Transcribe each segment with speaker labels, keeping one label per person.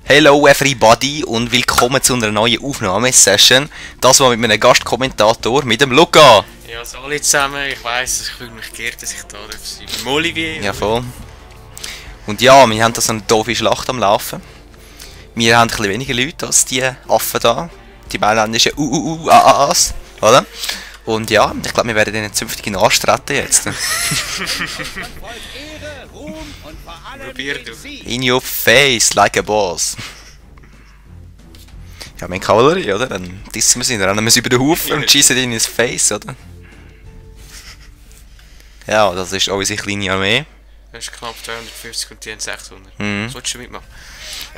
Speaker 1: Hello everybody und willkommen zu einer neuen Aufnahmesession. Das war mit einem Gastkommentator, mit dem Luca.
Speaker 2: Ja, so alle zusammen. Ich weiss, ich fühle mich geehrt, dass ich da sein darf. Mit Olivier.
Speaker 1: Ja, voll. Und ja, wir haben da so eine doofe Schlacht am Laufen. Wir haben ein bisschen weniger Leute als die Affen da. Die mailändischen Aas, oder? Und ja, ich glaube, wir werden den zünftigen anstreten jetzt.
Speaker 2: Probier du.
Speaker 1: In your face, like a boss. Ja, wir haben Kavallerie, oder? Dann dissen wir sie, dann rennen wir sie über den Haufen und schießen ihn ins Face, oder? Ja, das ist unsere kleine Armee.
Speaker 2: Das ist knapp 250 und die haben 600.
Speaker 1: Mhm.
Speaker 2: Solltest du mitmachen?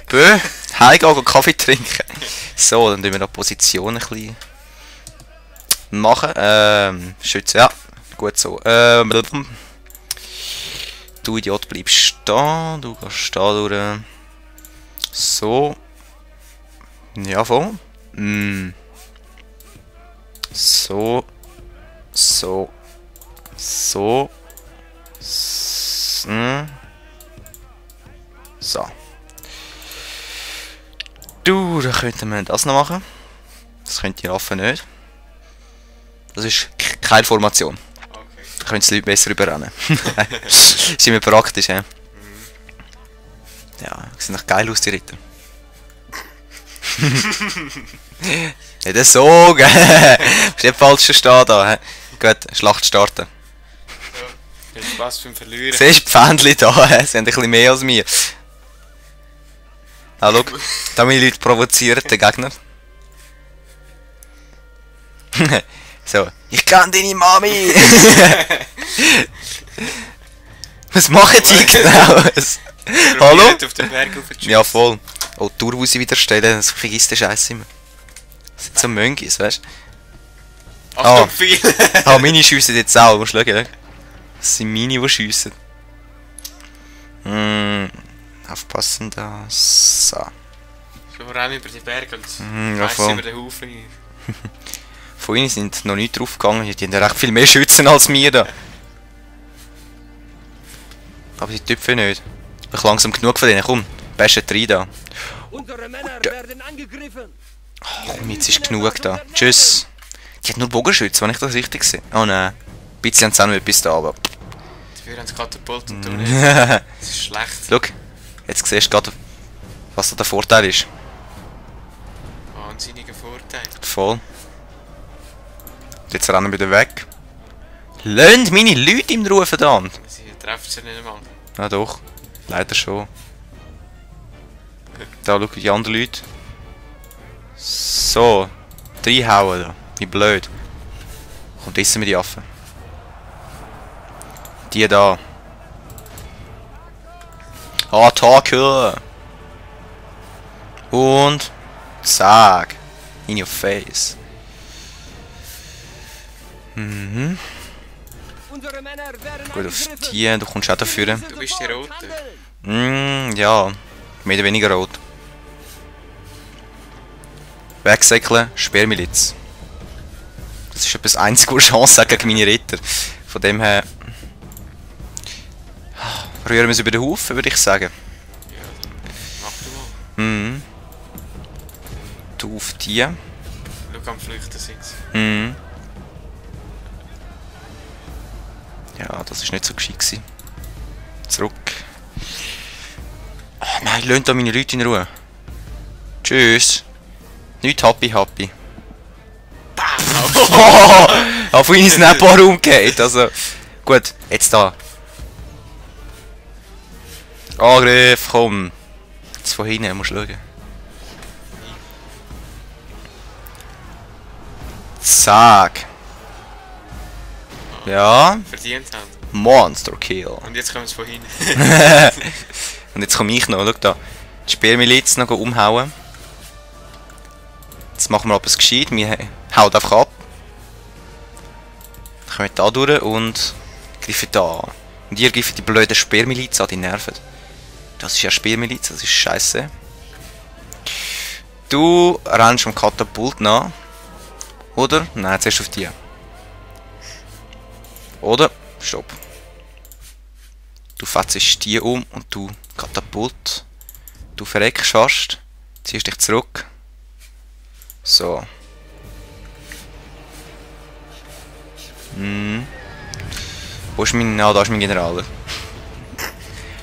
Speaker 1: Bö, heimgehen und Kaffee trinken. So, dann tun wir noch Position ein bisschen machen. Schützen, ja, gut so. Du Idiot bleibst stehen, du gehst da durch. So. Ja, voll. So. So. So. So. Du, dann könnten wir das noch machen. Das könnt ihr Affen nicht. Das ist keine Formation.
Speaker 2: Okay.
Speaker 1: Da können die Leute besser überrennen. Ist immer praktisch, hä? Ja, sehen doch geil aus, die Ritter. Nicht so, gell? Bist nicht falsch verstehen da, hä? Gut, Schlacht starten.
Speaker 2: Ja, viel Spaß beim Verlieren.
Speaker 1: Siehst du die Pfändchen da, hä? Sie haben ein bisschen mehr als mir. Ah, schau, da meine Leute provozieren, den Gegner. So, ich kann deine Mami! Was machen die genau? Hallo?
Speaker 2: Auf den Berg aufzuschießen.
Speaker 1: Ja, voll. Oh, die Tour muss ich wieder stellen, das vergisst der Scheiß immer. Das sind so Möngis, weißt du?
Speaker 2: Achtung, viel!
Speaker 1: Ah, meine schiessen jetzt auch, musst du schauen. Das sind meine, die schiessen. Aufpassen da. So.
Speaker 2: Wir rennen über die Berge und
Speaker 1: Ja,
Speaker 2: weiss
Speaker 1: voll.
Speaker 2: über den Haufen.
Speaker 1: Von ihnen sind noch nicht draufgegangen, die haben ja recht viel mehr Schützen als wir da. Aber die Typen nicht. Ich langsam genug von denen, komm, bastet rein da.
Speaker 3: Unsere Männer werden angegriffen.
Speaker 1: Komm, jetzt ist genug da. Tschüss. Die hat nur Bogenschütze, wenn ich das richtig sehe. Oh nein. Ein bisschen haben sie auch noch etwas da, aber...
Speaker 2: Dafür haben sie Katapult und du nicht. Das ist schlecht.
Speaker 1: Schau, jetzt siehst du gerade, was da der Vorteil ist.
Speaker 2: Wahnsinniger Vorteil.
Speaker 1: Voll. Jetzt rennen wir wieder weg. Lönt meine Leute im Ruhe, verdammt!
Speaker 2: Sie treffen sie nicht einmal.
Speaker 1: Na doch, leider schon. Da schau die anderen Leute. So, reinhauen da. Wie blöd. Kommt essen wir die Affen. Die da. Attacke! Und zack. In your face.
Speaker 3: Unsere Männer werden
Speaker 1: Gut, auf
Speaker 3: angegriffen.
Speaker 1: die, du kommst auch dafür.
Speaker 2: Du bist die Rote.
Speaker 1: Ja, mehr oder weniger rot. Wegsäckeln, Speermiliz. Das ist etwas einzige, was Chance hat gegen meine Ritter. Von dem her... rühren wir es über den Haufen, würde ich sagen.
Speaker 2: Ja, dann mach du mal.
Speaker 1: Du auf die.
Speaker 2: Schau, am Flüchten sind sie.
Speaker 1: Ja, das war nicht so gescheit gewesen. Zurück. Oh nein, lasst da meine Leute in Ruhe. Tschüss. Nicht happy. Oh, von ihnen ist ein paar umgekehrt. Also, gut, jetzt da. Angriff, komm. Jetzt von hinten, musst du schauen. Zack. Ja,
Speaker 2: Verdient haben.
Speaker 1: Monster Kill.
Speaker 2: Und jetzt kommen sie von hinten.
Speaker 1: Und jetzt komme ich noch, schau da. Die Speermiliz noch umhauen. Jetzt machen wir etwas gescheit, wir hauen einfach ab. Dann kommen wir da durch und greifen da an. Und ihr greift die blöde Speermiliz an, die nerven. Das ist ja Speermiliz, das ist scheiße. Du rennst am Katapult nach. Oder? Nein, zuerst auf die. Oder? Stopp. Du fetzest die um und du Katapult. Du verreckst fast. Ziehst dich zurück. So. Wo ist mein... Ah, da ist mein Generaler.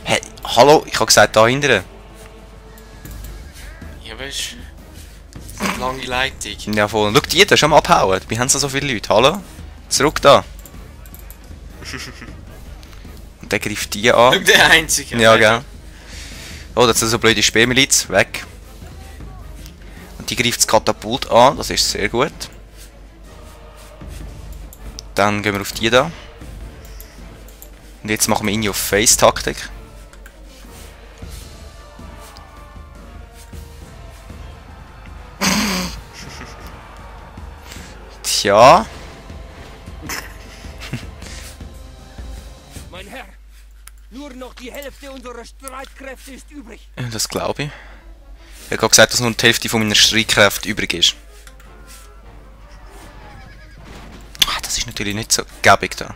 Speaker 1: Hey, hallo, ich habe gesagt, da hinten.
Speaker 2: Ja, weißt du. Lange Leitung.
Speaker 1: Ja, voll. Schau, die da, schon mal abhauen. Wir haben so viele Leute. Hallo? Zurück da. Und der greift die an.
Speaker 2: Schau, der Einzige.
Speaker 1: Ja, gell. Oh, das ist so blöde Sperrmiliz. Weg. Und die greift das Katapult an. Das ist sehr gut. Dann gehen wir auf die da. Und jetzt machen wir In-Your-Face-Taktik. Tja.
Speaker 3: Mein Herr, nur noch die Hälfte unserer Streitkräfte ist übrig.
Speaker 1: Das glaube ich. Ich habe gerade gesagt, dass nur die Hälfte von meiner Streitkräfte übrig ist. Ah, das ist natürlich nicht so gäbig da.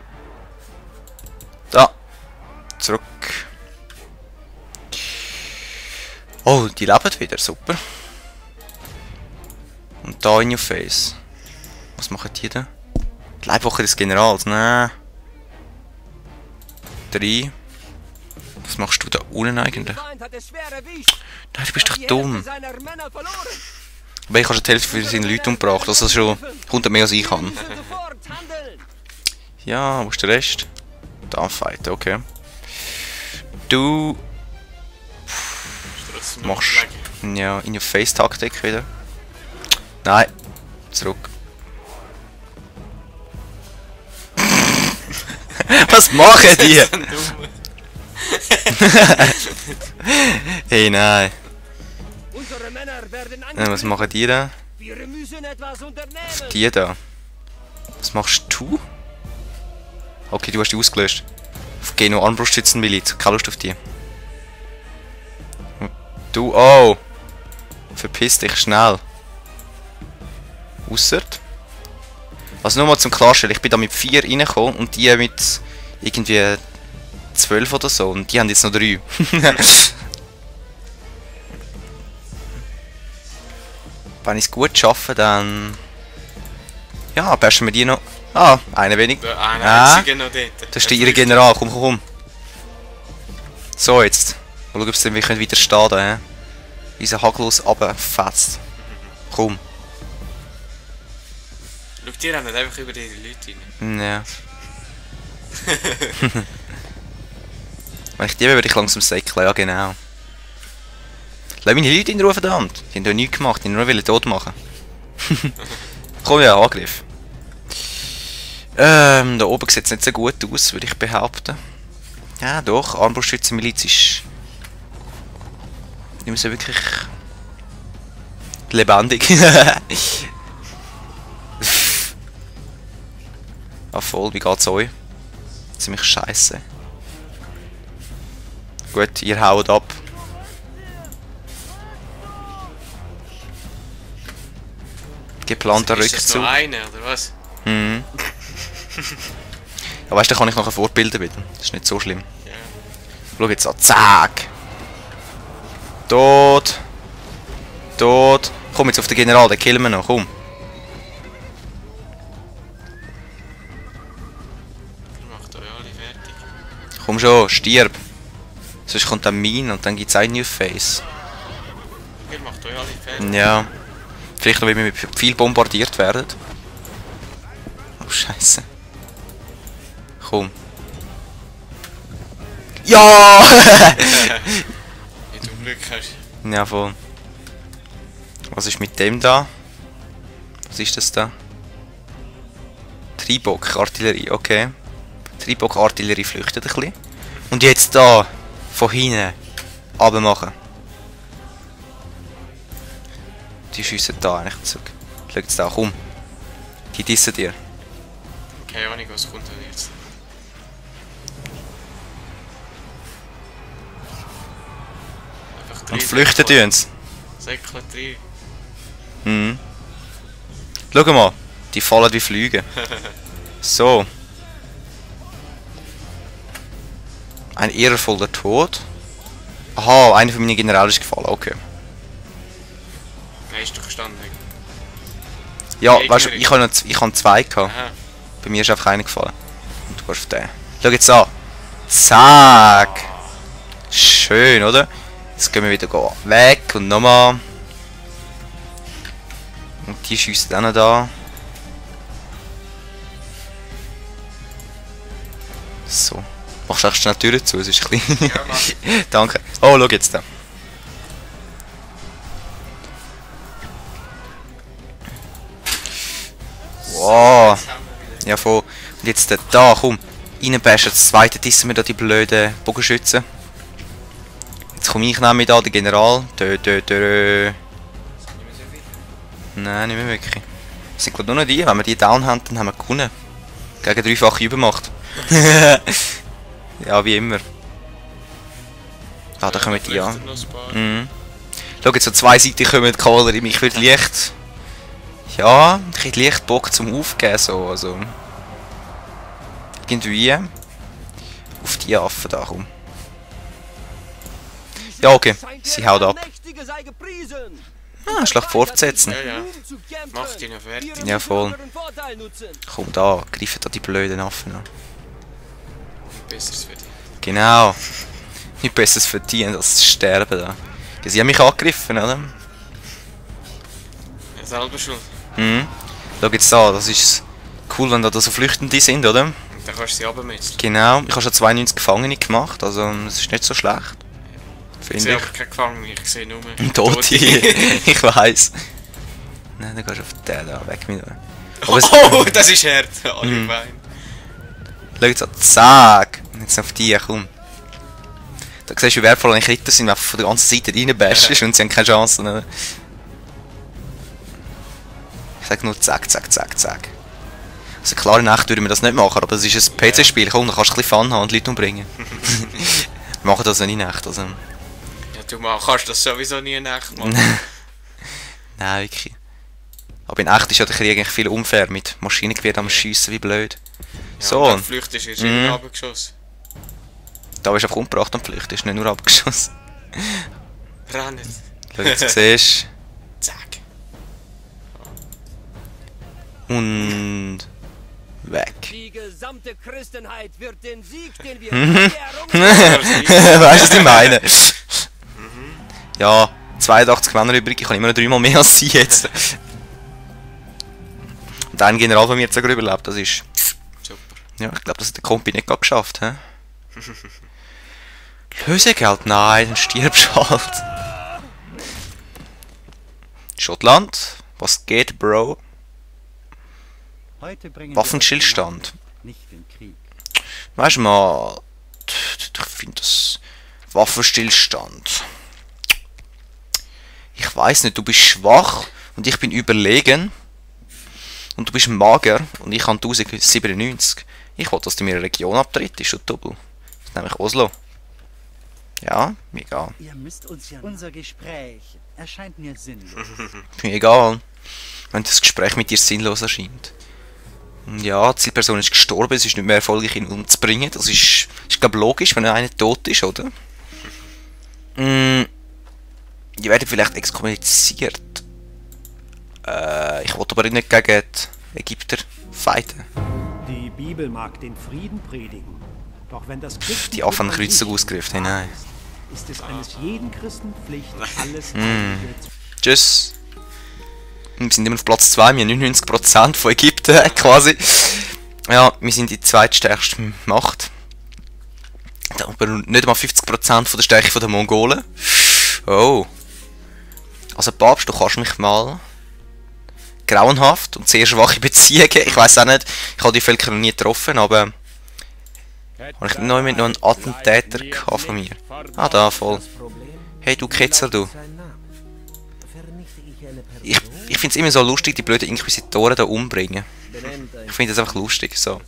Speaker 1: Da. Zurück. Oh, die leben wieder. Super. Und da in your face. Was machen die da? Die Leibwache des Generals. Nein. 3. Was machst du da unten eigentlich?
Speaker 3: Der Feind hat es schwer erwischt.
Speaker 1: Nein, du bist doch
Speaker 3: Die
Speaker 1: dumm.
Speaker 3: Hälfte seiner Männer verloren.
Speaker 1: Aber ich habe schon die Hälfte für seine Leute umgebracht. Also schon 100 mehr als ich kann.
Speaker 3: Wir müssen sofort handeln.
Speaker 1: Ja, wo ist der Rest? Da fight, okay. Du
Speaker 2: Trotzdem
Speaker 1: machst
Speaker 2: noch
Speaker 1: ja in your face Taktik wieder. Nein, zurück. Was machen die? Hey, nein.
Speaker 3: Unsere Männer werden
Speaker 1: Was
Speaker 3: angegriffen.
Speaker 1: machen die da?
Speaker 3: Wir müssen etwas unternehmen.
Speaker 1: Die da. Was machst du? Okay, du hast die ausgelöscht. Auf Geno Armbrustschützenmiliz. Keine Lust auf die. Du, oh! Verpiss dich schnell. Ausser. Also nur mal zum Klarstellen, ich bin da mit 4 reingekommen und die mit irgendwie 12 oder so und die haben jetzt noch 3. Wenn ich es gut schaffe, dann... Ja, bashen wir die noch... Ah, einer wenig.
Speaker 2: Der eine
Speaker 1: Ah,
Speaker 2: Einzige noch dort.
Speaker 1: das ist ihre General, komm, komm, komm. So, jetzt. Mal schauen, ob sie dann widerstehen da, hä? Unser Hagelus runterfetzt. Komm.
Speaker 2: Schau, die rennen einfach über die Leute rein.
Speaker 1: Ja. Wenn ich die will, würde ich langsam säckeln, ja genau. Lass meine Leute in Ruhe, verdammt. Die haben ja nichts gemacht, die haben nur tot machen. Komm ja, Angriff. Da oben sieht es nicht so gut aus, würde ich behaupten. Ja doch, Armbrustschützenmiliz ist... Die müssen wirklich... lebendig. Ah voll, wie geht's euch? Ziemlich scheiße. Gut, ihr haut ab. Geplanter
Speaker 2: Ist das
Speaker 1: Rückzug.
Speaker 2: nur eine, oder was?
Speaker 1: Mhm. Ja, weißt du, da kann ich nachher fortbilden wieder. Das ist nicht so schlimm.
Speaker 2: Ja.
Speaker 1: Schau jetzt an. Zack! Tot! Tot! Komm jetzt auf den General, den killen wir noch, komm!
Speaker 2: Ihr macht euch alle fertig.
Speaker 1: Komm schon, stirb! Sonst kommt dann Mine und dann gibt's ein New Face.
Speaker 2: Ihr macht euch alle fertig.
Speaker 1: Ja. Vielleicht noch, wenn wir mit viel bombardiert werden. Oh, Scheiße. Komm. Ja!
Speaker 2: Wie du Glück hast.
Speaker 1: Ja, voll. Was ist mit dem da? Was ist das da? Tribock Artillerie, okay. Tribock Artillerie flüchtet ein bisschen. Und jetzt da, von hinten, runter machen. Die schiessen da eigentlich zurück. Schau jetzt da, komm. Die dissen dir.
Speaker 2: Keine Ahnung, was kommt denn jetzt. Einfach
Speaker 1: Und flüchten tun sie.
Speaker 2: Säckle 3.
Speaker 1: Mhm. Schau mal, die fallen wie Flüge. So. Ein ehrenvoller Tod. Aha, einer von meinen Generälen ist gefallen, okay.
Speaker 2: Nein, ist doch gestanden.
Speaker 1: Ja,
Speaker 2: Gegner.
Speaker 1: weißt du, ich habe zwei gehabt.
Speaker 2: Aha.
Speaker 1: Bei mir ist einfach einer gefallen. Und du gehst auf den. Schau jetzt an. Zack. Schön, oder? Jetzt gehen wir wieder weg und nochmal. Und die schiessen auch noch da. So. Machst du echt schnell die Tür zu, es ist klein.
Speaker 2: Ja, Mann.
Speaker 1: Danke. Oh, schau jetzt da. Wow. Ja, voll. Und jetzt da, komm. Reinbashen, das zweite dissen wir da die blöden Bogenschützen. Jetzt komme ich nämlich da, der General. Nein, nicht mehr wirklich. Es sind glaube nur noch die. Wenn wir die down haben, dann haben wir gewonnen. Gegen dreifache Übermacht. Ja, wie immer. Ah, da kommen die an. Mhm. Schau, jetzt so zwei Seiten kommen die Kavallerie. Ich würde leicht... Ja, ich hätte leicht Bock zum Aufgeben, so, also... Irgendwie... Auf die Affen da, komm. Ja, okay. Sie haut ab. Ah, Schlacht fortsetzen.
Speaker 2: Ja, ja. Mach die noch fertig.
Speaker 1: Ja, voll. Komm da, greifen da die blöden Affen an.
Speaker 2: Besseres für dich.
Speaker 1: Genau. Nicht besseres verdienen als zu sterben da. Ja, sie haben mich angegriffen, oder?
Speaker 2: Ja, selber schuld.
Speaker 1: Mhm. Schau jetzt da, das ist cool, wenn da so Flüchtende sind, oder?
Speaker 2: Und dann kannst du sie runtermetzeln.
Speaker 1: Genau. Ich habe schon 92 Gefangene gemacht, also es ist nicht so schlecht.
Speaker 2: Ich
Speaker 1: Finde
Speaker 2: sehe
Speaker 1: ich.
Speaker 2: aber keine Gefangene, ich sehe nur...
Speaker 1: Tote. Ich weiß. Nein, dann gehst du auf den da, weg mit mir. Aber es,
Speaker 2: Oh, das ist hart. Alle Beine.
Speaker 1: schau jetzt an, zack. Und jetzt auf die, komm. Da siehst du, wie wertvoll eigentlich Ritter sind, wenn du von der ganzen Seite reinbashst und sie haben keine Chance. Oder? Ich sag nur zack, zack, zack, zack. Also klar, in echt würden wir das nicht machen, aber es ist ein PC-Spiel, komm, da kannst du ein bisschen Fun haben und Leute umbringen. Wir machen das nicht in echt, also...
Speaker 2: Ja, du kannst das sowieso nie echt machen.
Speaker 1: Nein, wirklich. Aber in echt ist ja der Krieg eigentlich viel unfair, mit Maschinengewehr am Schiessen wie blöd.
Speaker 2: Ja,
Speaker 1: So.
Speaker 2: und wenn du flüchtest, ist immer runtergeschossen.
Speaker 1: Da bist du einfach umgebracht und Pflicht, ist nicht nur abgeschossen.
Speaker 2: Rennen.
Speaker 1: Schau, jetzt siehst
Speaker 2: Zack.
Speaker 1: und... weg.
Speaker 3: Die gesamte Christenheit wird den Sieg, den wir
Speaker 1: Weißt du, was ich meine? Ja, 82 Männer übrig, ich habe immer noch 3-mal mehr als sie jetzt. Und ein General von mir hat sogar überlebt, das ist...
Speaker 2: Super.
Speaker 1: Ja, ich glaube, das hat der Kompi nicht gerade geschafft, hä? Lösegeld? Nein, dann stirbst du halt. Schottland? Was geht, Bro? Waffenstillstand.
Speaker 4: Nicht den Krieg.
Speaker 1: Weißt du mal, ich finde das Waffenstillstand. Ich weiß nicht, du bist schwach und ich bin überlegen. Und du bist mager und ich habe 1097. Ich will, dass du mir eine Region abtrittst, du Double. Das ist nämlich Oslo. Ja, mir egal.
Speaker 4: Ihr müsst uns ja... Unser Gespräch erscheint mir sinnlos.
Speaker 1: Mir egal. Wenn das Gespräch mit dir sinnlos erscheint. Und ja, die Zielperson ist gestorben, es ist nicht mehr erfolgreich, ihn umzubringen. Das ist glaube ich, logisch, wenn einer tot ist, oder? Die werden vielleicht exkommuniziert. Ich wollte aber nicht gegen die Ägypter fighten.
Speaker 5: Die Bibel mag den Frieden predigen. Doch wenn das Christentum
Speaker 1: Die Affen haben
Speaker 5: an
Speaker 1: Kreuzzug
Speaker 5: sich
Speaker 1: ausgerufen, nein.
Speaker 5: ist es eines jeden Christen Pflicht, alles
Speaker 1: Tschüss. Wir sind immer auf Platz 2, wir haben 99% von Ägypten quasi. Ja, wir sind die zweitstärkste Macht. Aber nicht mal 50% von der Stärke der Mongolen. Oh. Also Papst, du kannst mich mal... grauenhaft und sehr schwache Beziehungen. Ich weiß auch nicht, ich habe die Völker noch nie getroffen, aber... Habe ich noch einen Attentäter gehabt von mir? Ah, da, voll. Hey, du Ketzer, du. Ich finde es immer so lustig, die blöden Inquisitoren da umbringen. Ich finde das einfach lustig, so.